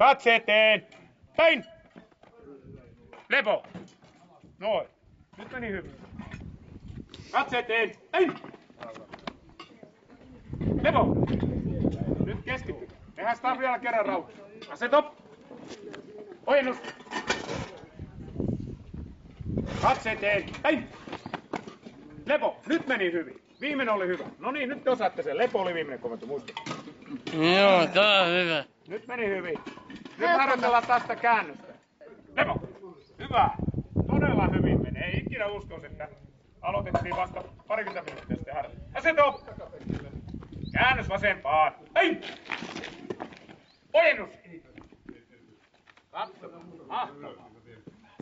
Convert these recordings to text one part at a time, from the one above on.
Katse eteen. Päin. Lepo. Noin. Nyt meni hyvin. Katse eteen. Päin. Lepo. Nyt keskitty. Tehdään sitä vielä kerran rauhassa. Aseto. Ojennus. Katse eteen. Päin. Lepo. Nyt meni hyvin. Viimeinen oli hyvä. No niin, nyt te osaatte sen. Lepo oli viimeinen komento, muistakaa. Joo, tää on hyvä. Nyt meni hyvin. Nyt harjoitellaan taas sitä käännystä. Lepo. Hyvä. Todella hyvin menee. Ei ikinä uskoisi, että aloitettiin vasta parikymmentä minuuttia sitten harjoitella. Aseto. Käännös vasempaan. Ei. Ojennus. Katso. Mahtavaa.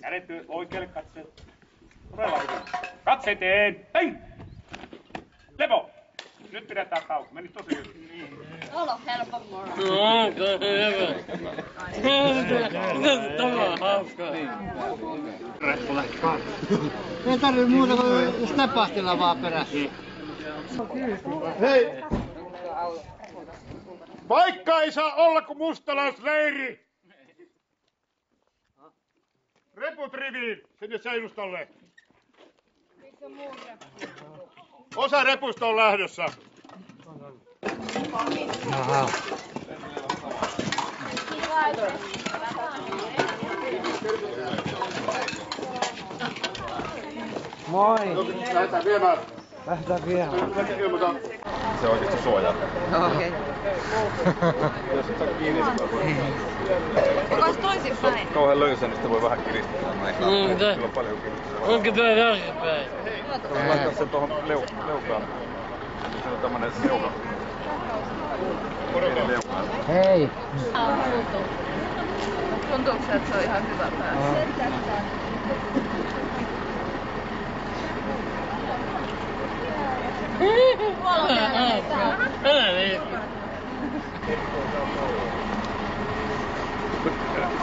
Kädet oikealle katseet. Todella hyvin. Katse eteen. Ei. Lepo. Nyt pidetään tauko. Meni tosi hyvin. Olo helpommalla. No, tää on hyvä. Tämä on hauskaa. Reppu lähti kanssa. Ei tarvii muuta kuin snapastilla vaan perässä. Hei! Paikka ei saa olla kuin mustalaisleiri! Reput riviin sinne seinustalle. Osa repusta on lähdössä. Aha. Moi! Lähdetään viemään. Lähdetään vielä. Se oikeesti suojaa. Okei. Jos et saa kiinni, sitä voi. Onko se toisinpäin? Kauhean löysä, niin sitä voi vähän kiristää. Kyllä on paljon kiristää. Onko tää järkipäin? Laittaa sen tuohon leukaan. Se on tämmönen leuka. Hei! Tuntuuko se, että se on ihan hyvä päässä? Älä niin.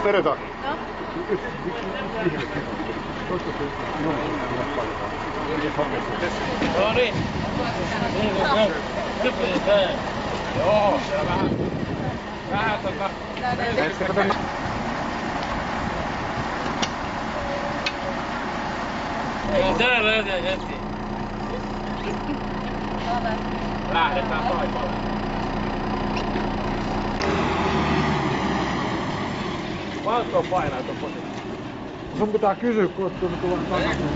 Tervetaan. No niin. Joo, siellä vähän Tää löytää hetki. lähdetään taipaalle. Valtto painaa tuon potin. Sun pitää kysyä, kun tulla takaisin.